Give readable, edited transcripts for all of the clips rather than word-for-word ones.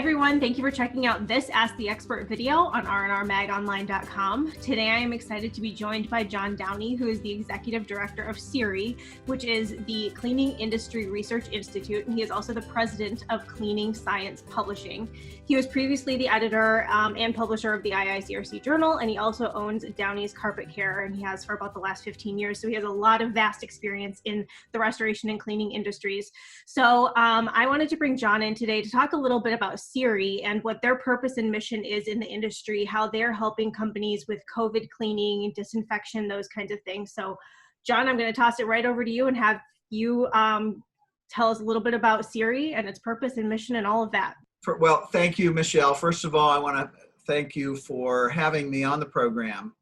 everyone, thank you for checking out this Ask the Expert video on rnrmagonline.com. Today I am excited to be joined by John Downey, who is the Executive Director of CIRI, which is the Cleaning Industry Research Institute, and he is also the President of Cleaning Science Publishing. He was previously the editor and publisher of the IICRC Journal, and he also owns Downey's Carpet Care, and he has for about the last 15 years, so he has a lot of vast experience in the restoration and cleaning industries. So I wanted to bring John in today to talk a little bit about CIRI and what their purpose and mission is in the industry, how they're helping companies with COVID cleaning, disinfection, those kinds of things. So John, I'm going to toss it right over to you and have you tell us a little bit about CIRI and its purpose and mission and all of that. Well, thank you, Michelle. First of all, I want to thank you for having me on the program.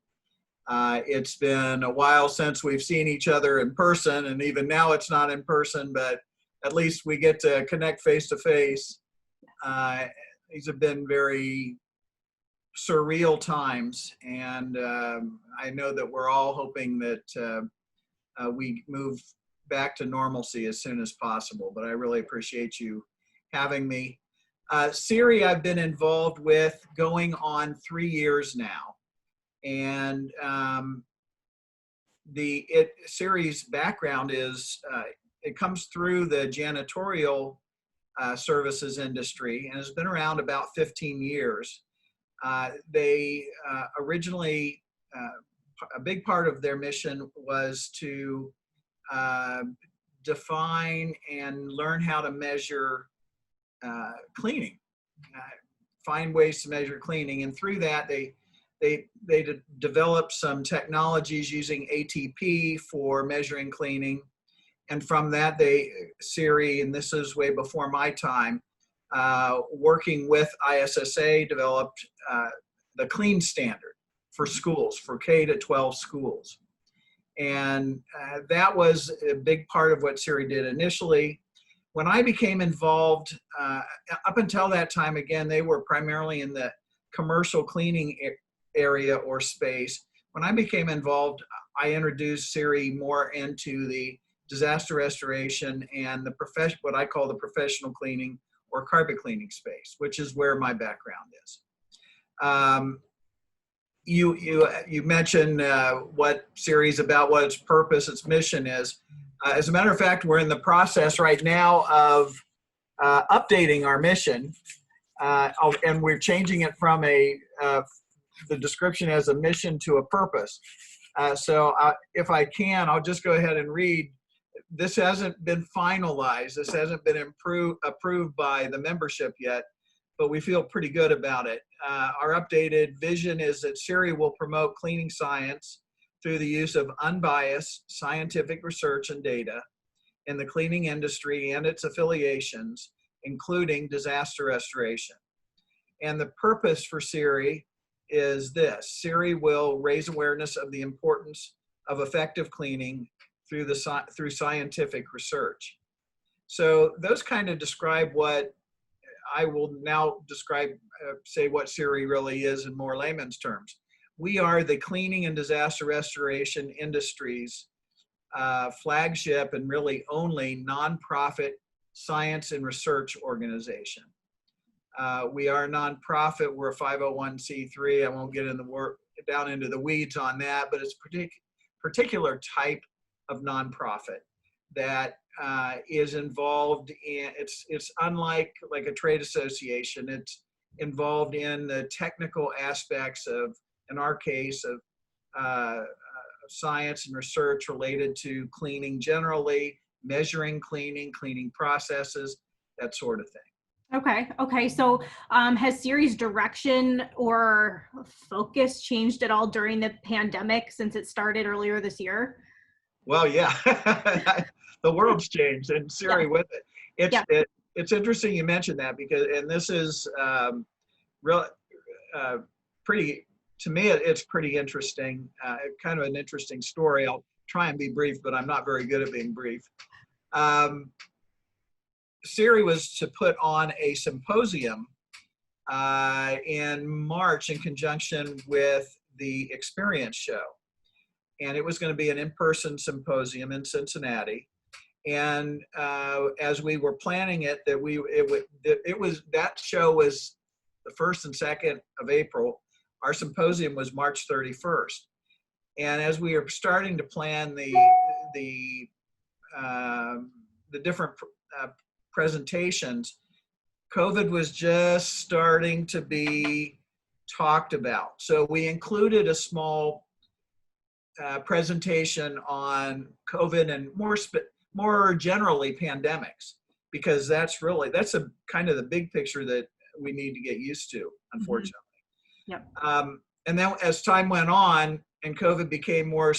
It's been a while since we've seen each other in person, and even now it's not in person, but at least we get to connect face to face. These have been very surreal times, and I know that we're all hoping that we move back to normalcy as soon as possible, but I really appreciate you having me. CIRI I've been involved with going on 3 years now, and CIRI's background is it comes through the janitorial services industry and has been around about 15 years. They originally, a big part of their mission was to define and learn how to measure cleaning, find ways to measure cleaning. And through that, they developed some technologies using ATP for measuring cleaning. And from that, CIRI, and this is way before my time, working with ISSA, developed the clean standard for schools, for K-12 schools. And that was a big part of what CIRI did initially. When I became involved, up until that time, again, they were primarily in the commercial cleaning area or space. When I became involved, I introduced CIRI more into the disaster restoration and what I call the professional cleaning or carpet cleaning space, which is where my background is. You mentioned what CIRI is about, what its purpose, its mission is. As a matter of fact, we're in the process right now of updating our mission, and we're changing it from the description as a mission to a purpose. So if I can, I'll just go ahead and read. This hasn't been finalized. This hasn't been approved by the membership yet, but we feel pretty good about it. Our updated vision is that CIRI will promote cleaning science through the use of unbiased scientific research and data in the cleaning industry and its affiliations, including disaster restoration. And the purpose for CIRI is this: CIRI will raise awareness of the importance of effective cleaning through scientific research. So those kind of describe what I will now describe, say what CIRI really is in more layman's terms. We are the cleaning and disaster restoration industry's flagship and really only nonprofit science and research organization. We are a nonprofit. We're a 501c3. I won't get down into the weeds on that, but it's a particular type of nonprofit that is involved in, it's unlike like a trade association. It's involved in the technical aspects of, in our case, of science and research related to cleaning generally, measuring cleaning processes, that sort of thing. Okay. So has CIRI's direction or focus changed at all during the pandemic since it started earlier this year? Well, yeah, the world's changed and CIRI with it. It's interesting you mentioned that because, and this is pretty, to me, it's pretty interesting, kind of an interesting story. I'll try and be brief, but I'm not very good at being brief. CIRI was to put on a symposium in March in conjunction with the Experience Show. And it was going to be an in-person symposium in Cincinnati. And as we were planning it, that show was the 1st and 2nd of April. Our symposium was March 31st. And as we were starting to plan the different presentations, COVID was just starting to be talked about. So we included a small presentation on COVID and more generally pandemics, because that's a kind of the big picture that we need to get used to, unfortunately. Yep. And then as time went on and COVID became more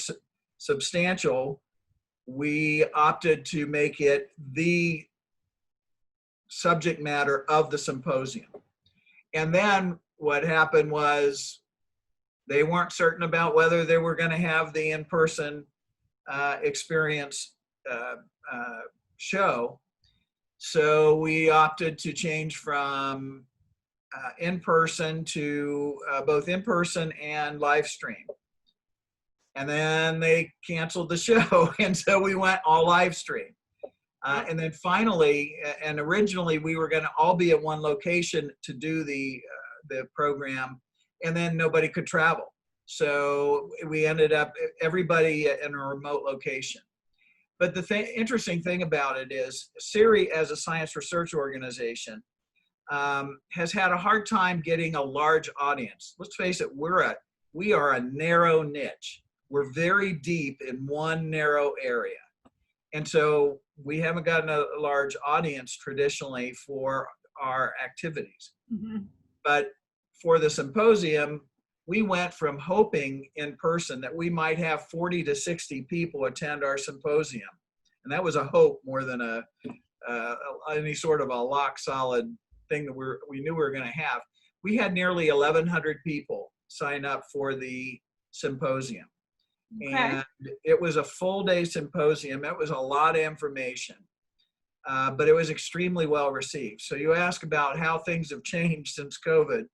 substantial, we opted to make it the subject matter of the symposium. And then what happened was they weren't certain about whether they were going to have the in-person experience show. So we opted to change from in-person to both in-person and live stream. And then they canceled the show, and so we went all live stream. And then finally, and originally we were going to all be at one location to do the program, and then nobody could travel. So we ended up everybody in a remote location. But the interesting thing about it is CIRI, as a science research organization, has had a hard time getting a large audience. Let's face it, we are a narrow niche. We're very deep in one narrow area. And so we haven't gotten a large audience traditionally for our activities. Mm-hmm. But for the symposium, we went from hoping in person that we might have 40 to 60 people attend our symposium. And that was a hope more than any sort of a lock solid thing that we knew we were going to have. We had nearly 1,100 people sign up for the symposium. Okay. And it was a full day symposium. It was a lot of information, but it was extremely well received. So you ask about how things have changed since COVID.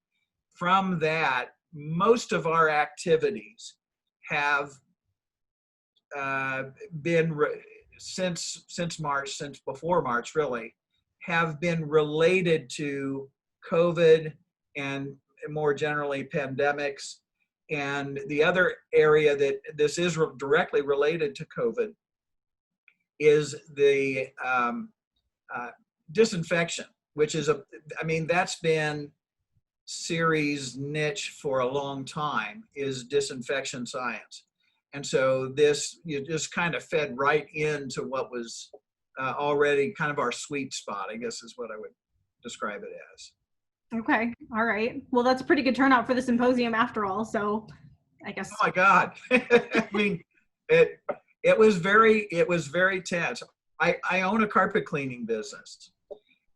From that, most of our activities have been since March, since before March really, have been related to COVID and more generally pandemics. And the other area that this is directly related to COVID is the disinfection, which is that's been CIRI's niche for a long time, is disinfection science. And so you just kind of fed right into what was already kind of our sweet spot, I guess is what I would describe it as. Okay. All right. Well, that's a pretty good turnout for the symposium after all. So I guess. Oh my God. I mean, it was very tense. I own a carpet cleaning business.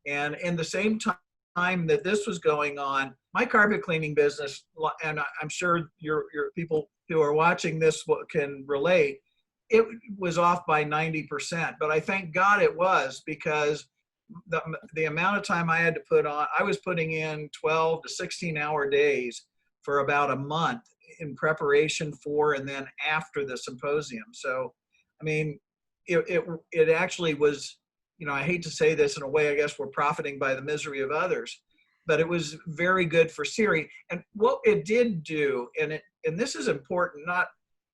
And in the same time that this was going on, my carpet cleaning business, and I'm sure your people who are watching this can relate, it was off by 90%. But I thank God it was, because the amount of time I had to put on, I was putting in 12 to 16-hour days for about a month in preparation for and then after the symposium. So, I mean, it actually was, I hate to say this in a way, I guess we're profiting by the misery of others, but it was very good for CIRI. And what it did do, and this is important,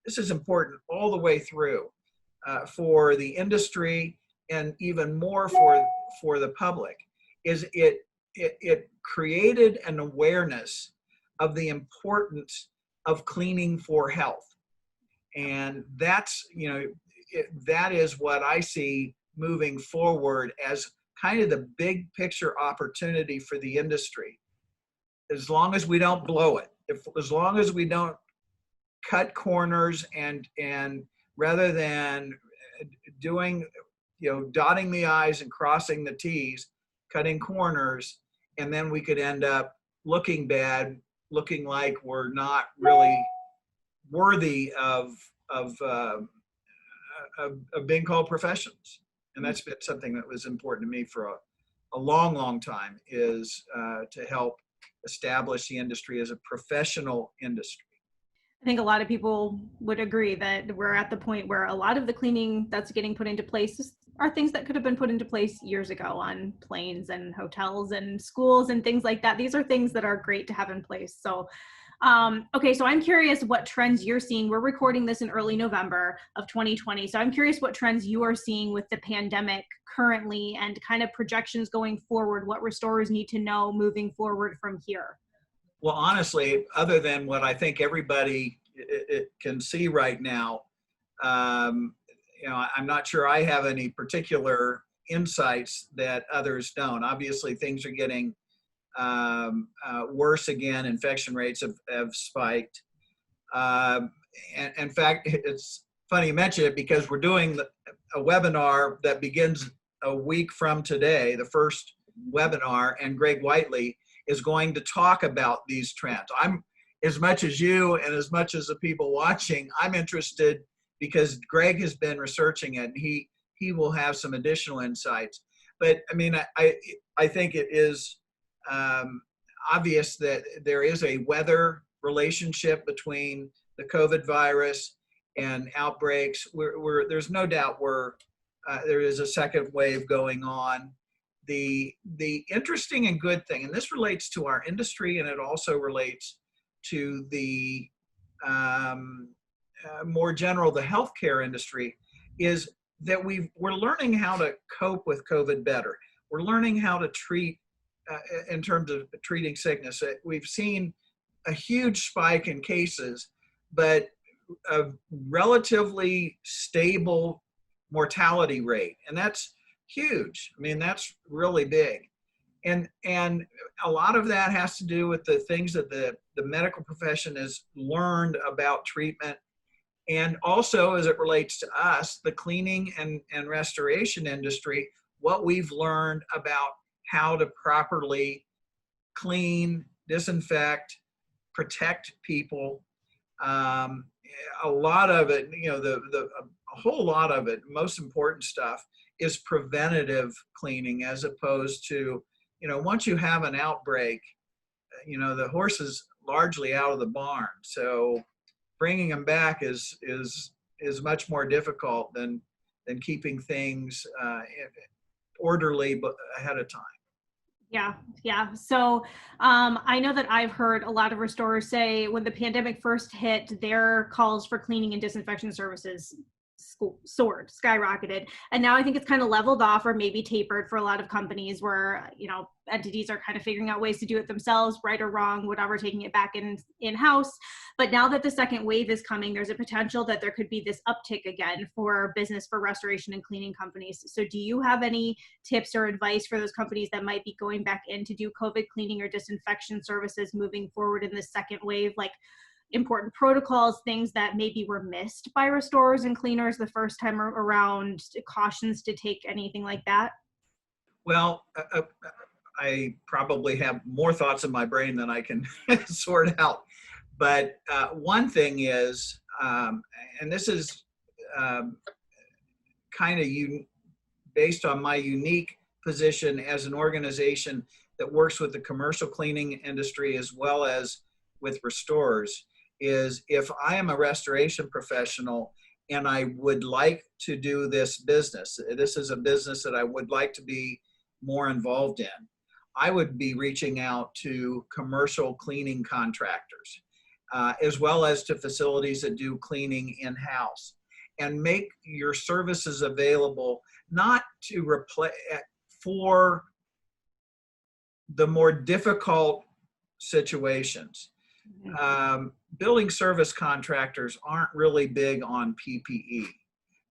this is important all the way through for the industry and even more for the public, is it created an awareness of the importance of cleaning for health. And that's, that is what I see moving forward as kind of the big picture opportunity for the industry. As long as we don't blow it, as long as we don't cut corners and rather than doing, dotting the I's and crossing the T's, cutting corners, and then we could end up looking bad, looking like we're not really worthy of being called professionals. And that's been something that was important to me for a long, long time, is to help establish the industry as a professional industry. I think a lot of people would agree that we're at the point where a lot of the cleaning that's getting put into place are things that could have been put into place years ago on planes and hotels and schools and things like that. These are things that are great to have in place. So, okay, so I'm curious what trends you're seeing. We're recording this in early November of 2020. So I'm curious what trends you are seeing with the pandemic currently and kind of projections going forward, what restorers need to know moving forward from here. Well, honestly, other than what I think everybody can see right now, um, I'm not sure I have any particular insights that others don't. Obviously, things are getting worse again. Infection rates have spiked. And in fact, it's funny you mention it because we're doing a webinar that begins a week from today, the first webinar, and Greg Whiteley is going to talk about these trends. I'm, as much as you and as much as the people watching, I'm interested because Greg has been researching it and he will have some additional insights. But I mean, I think it is obvious that there is a weather relationship between the COVID virus and outbreaks. There's no doubt there is a second wave going on. The interesting and good thing, and this relates to our industry and it also relates to the more general, the healthcare industry, is that we're learning how to cope with COVID better. We're learning how to treat in terms of treating sickness. We've seen a huge spike in cases, but a relatively stable mortality rate. And that's huge. I mean, that's really big. And a lot of that has to do with the things that the medical profession has learned about treatment. And also, as it relates to us, the cleaning and restoration industry, what we've learned about how to properly clean, disinfect, protect people. A lot of it, a whole lot of it, most important stuff is preventative cleaning as opposed to, once you have an outbreak, the horse is largely out of the barn. So bringing them back is much more difficult than keeping things orderly but ahead of time. Yeah. So I know that I've heard a lot of restorers say when the pandemic first hit, their calls for cleaning and disinfection services skyrocketed. And now I think it's kind of leveled off or maybe tapered for a lot of companies where, entities are kind of figuring out ways to do it themselves, right or wrong, whatever, taking it back in-house. But now that the second wave is coming, there's a potential that there could be this uptick again for business for restoration and cleaning companies. So do you have any tips or advice for those companies that might be going back in to do COVID cleaning or disinfection services moving forward in the second wave, like important protocols, things that maybe were missed by restorers and cleaners the first time around, cautions to take, anything like that? Well, I probably have more thoughts in my brain than I can sort out. But one thing is, and this is kind of based on my unique position as an organization that works with the commercial cleaning industry as well as with restorers, is if I am a restoration professional and I would like to do this business, this is a business that I would like to be more involved in, I would be reaching out to commercial cleaning contractors, as well as to facilities that do cleaning in-house, and make your services available not to replace for the more difficult situations. Building service contractors aren't really big on PPE.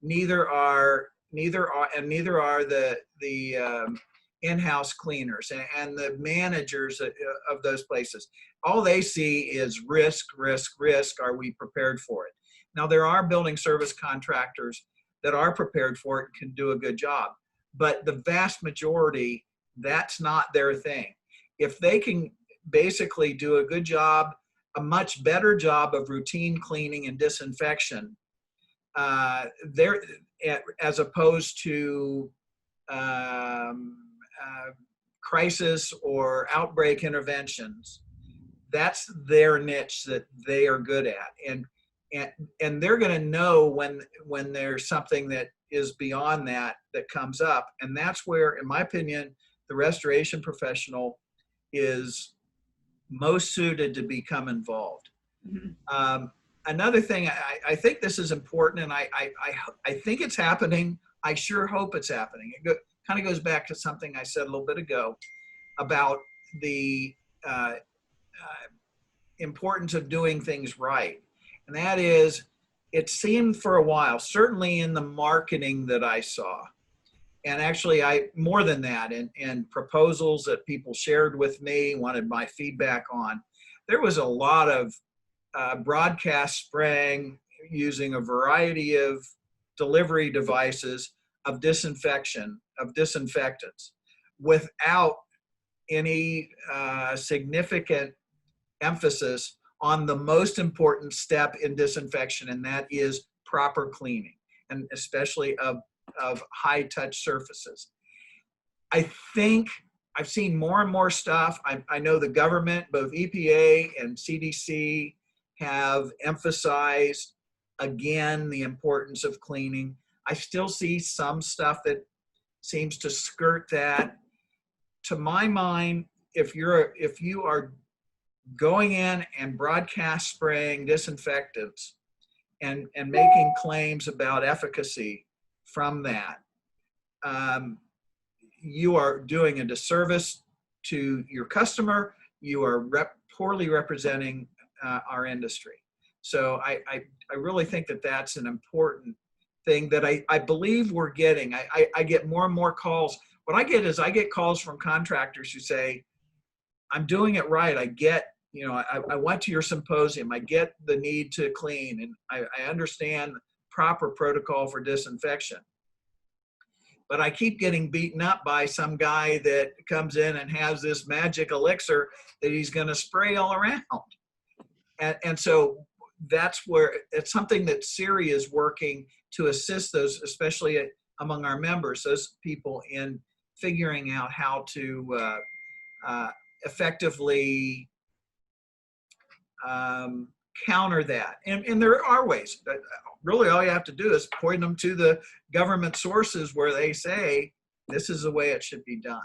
Neither are the in-house cleaners and the managers of those places. All they see is risk. Are we prepared for it? Now, there are building service contractors that are prepared for it and can do a good job, but the vast majority, that's not their thing. If they can basically do a good job, a much better job of routine cleaning and disinfection, as opposed to crisis or outbreak interventions, that's their niche that they are good at. and they're going to know when there's something that is beyond that comes up. And that's where, in my opinion, the restoration professional is most suited to become involved. Mm-hmm. Another thing, I think this is important, and I think it's happening. I sure hope it's happening. It kind of goes back to something I said a little bit ago about the importance of doing things right. And that is, it seemed for a while, certainly in the marketing that I saw, and actually more than that, in proposals that people shared with me, wanted my feedback on, there was a lot of broadcast spraying using a variety of delivery devices of disinfection, of disinfectants, without any significant emphasis on the most important step in disinfection, and that is proper cleaning, and especially of high touch surfaces. I think I've seen more and more stuff. I know the government, both EPA and CDC, have emphasized again the importance of cleaning. I still see some stuff that seems to skirt that. To my mind, if you are going in and broadcast spraying disinfectants and making claims about efficacy from that, you are doing a disservice to your customer. You are poorly representing our industry. So I really think that that's an important thing that I believe we're getting. I get more and more calls. What I get calls from contractors who say, I'm doing it right. I get, I went to your symposium. I get the need to clean, and I understand proper protocol for disinfection. But I keep getting beaten up by some guy that comes in and has this magic elixir that he's going to spray all around. And so that's where it's something that Siri is working to assist those, especially among our members, those people, in figuring out how to effectively counter that. And there are ways. But really, all you have to do is point them to the government sources where they say this is the way it should be done.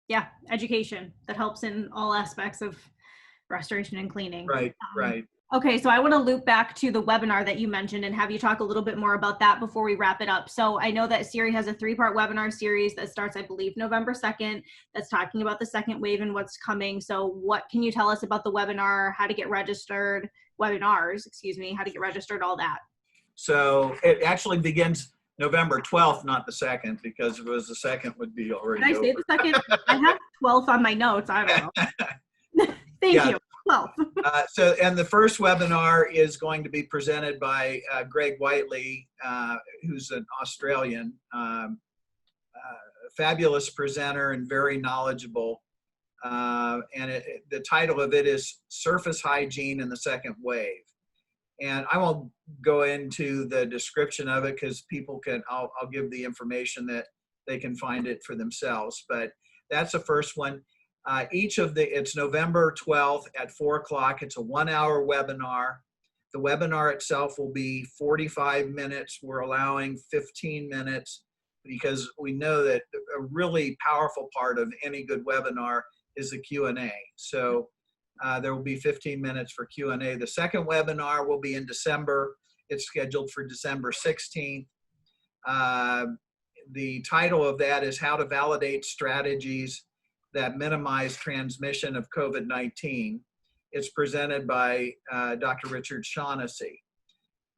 Yeah, education that helps in all aspects of restoration and cleaning. Right, right. Okay, so I want to loop back to the webinar that you mentioned and have you talk a little bit more about that before we wrap it up. So I know that Siri has a 3-part webinar series that starts, I believe, November 2nd, that's talking about the second wave and what's coming. So what can you tell us about the webinar, how to get registered, webinars, excuse me, how to get registered, all that? So it actually begins November 12th, not the 2nd, because if it was the 2nd, would be already Did I say over. the 2nd? I have 12th on my notes. I don't know. Thank you. 12th. And the first webinar is going to be presented by Greg Whiteley, who's an Australian, fabulous presenter and very knowledgeable. And the title of it is Surface Hygiene in the Second Wave. And I won't go into the description of it because people can, I'll give the information that they can find it for themselves. But that's the first one. It's November 12th at 4 o'clock. It's a 1-hour webinar. The webinar itself will be 45 minutes. We're allowing 15 minutes because we know that a really powerful part of any good webinar is the Q&A. So there will be 15 minutes for Q&A. The second webinar will be in December. It's scheduled for December 16th. The title of that is How to Validate Strategies that Minimize Transmission of COVID-19. It's presented by Dr. Richard Shaughnessy.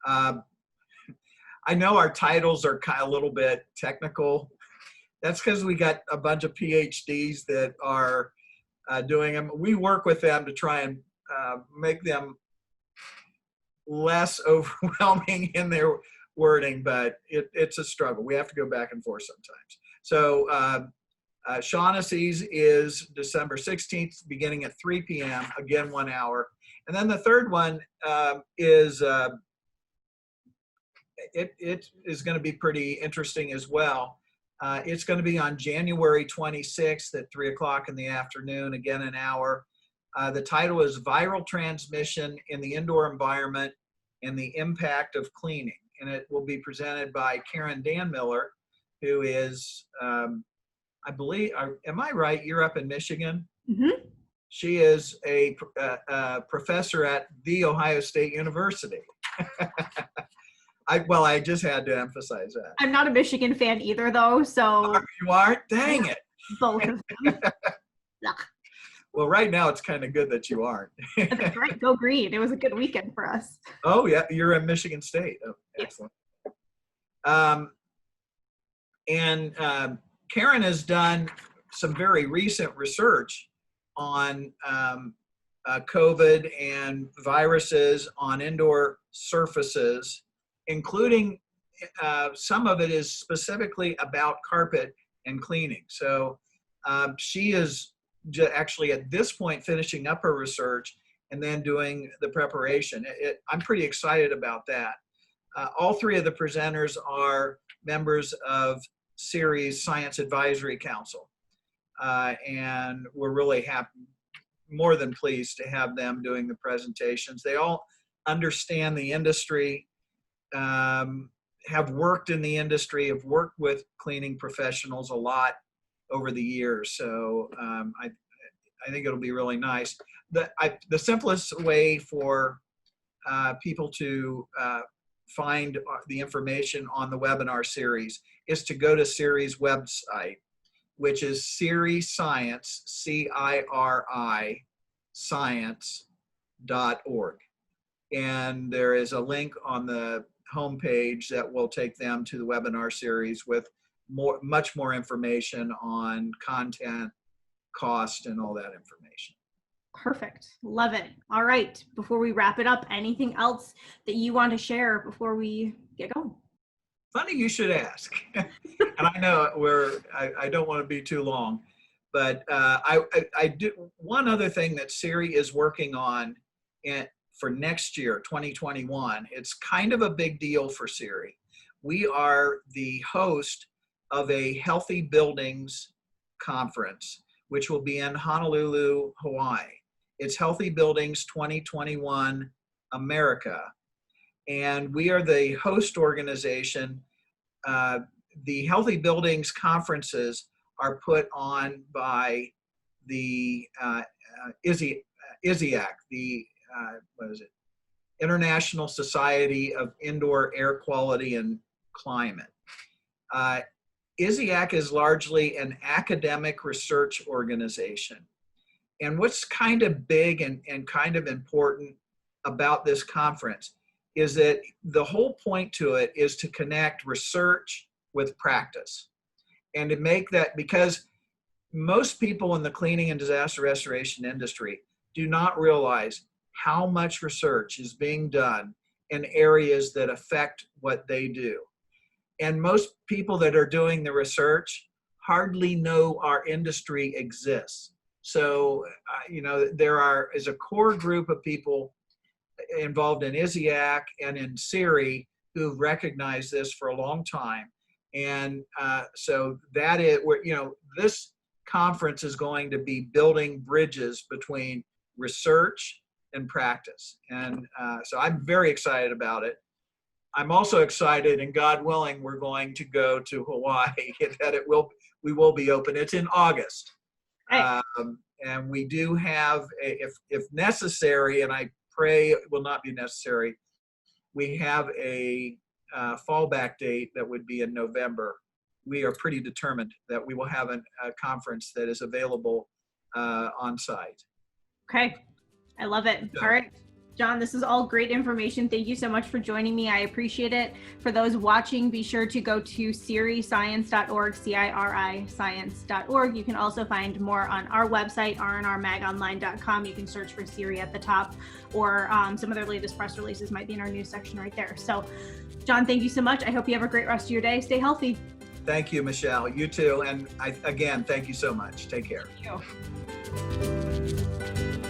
I know our titles are kind of a little bit technical. That's because we got a bunch of PhDs that are doing them. We work with them to try and make them less overwhelming in their wording, but it's a struggle. We have to go back and forth sometimes. So Shaughnessy's is December 16th, beginning at 3 p.m., again 1 hour. And then the third one is going to be pretty interesting as well. It's going to be on January 26th at 3 o'clock in the afternoon, again an hour. The title is Viral Transmission in the Indoor Environment and the Impact of Cleaning. And it will be presented by Karen Danmiller, who is, I believe, am I right? You're up in Michigan? Mm-hmm. She is a professor at The Ohio State University. I just had to emphasize that. I'm not a Michigan fan either, though, so. You aren't? Dang it. Both of them. Well, right now it's kind of good that you aren't. That's right. Go Green. It was a good weekend for us. Oh, yeah. You're in Michigan State. Oh, excellent. Karen has done some very recent research on COVID and viruses on indoor surfaces, including some of it is specifically about carpet and cleaning. So she is actually at this point finishing up her research and then doing the preparation. I'm pretty excited about that. All three of the presenters are members of CERI's Science Advisory Council. And we're really happy, more than pleased to have them doing the presentations. They all understand the industry, have worked in the industry, have worked with cleaning professionals a lot over the years. So I think it'll be really nice. The simplest way for people to find the information on the webinar series is to go to CERI's website, which is CERI Science, CIRI science.org. And there is a link on the homepage that will take them to the webinar series with much more information on content, cost, and all that information. Perfect. Love it. All right. Before we wrap it up, anything else that you want to share before we get going? Funny you should ask. And I know I don't want to be too long, but I do. One other thing that CERI is working on for next year, 2021, it's kind of a big deal for CERI. We are the host of a Healthy Buildings Conference, which will be in Honolulu, Hawaii. It's Healthy Buildings 2021 America. And we are the host organization. The Healthy Buildings conferences are put on by the ISIAC, the International Society of Indoor Air Quality and Climate. ISIAC is largely an academic research organization. And what's kind of big and kind of important about this conference is that the whole point to it is to connect research with practice. And to make that, because most people in the cleaning and disaster restoration industry do not realize how much research is being done in areas that affect what they do. And most people that are doing the research hardly know our industry exists. So, there is a core group of people involved in ISIAC and in CERI who've recognized this for a long time. And so that is where, this conference is going to be building bridges between research and practice. And so I'm very excited about it. I'm also excited, and God willing, we're going to go to Hawaii, that we will be open. It's in August. Right. And we do have, if necessary, and I pray it will not be necessary, we have a fallback date that would be in November. We are pretty determined that we will have a conference that is available on site. Okay, I love it. All right, John, this is all great information. Thank you so much for joining me. I appreciate it. For those watching, be sure to go to CERIScience.org, CIRI science.org. You can also find more on our website, rnrmagonline.com. You can search for CERI at the top, or some of their latest press releases might be in our news section right there. So, John, thank you so much. I hope you have a great rest of your day. Stay healthy. Thank you, Michelle. You too. And again, thank you so much. Take care. Thank you.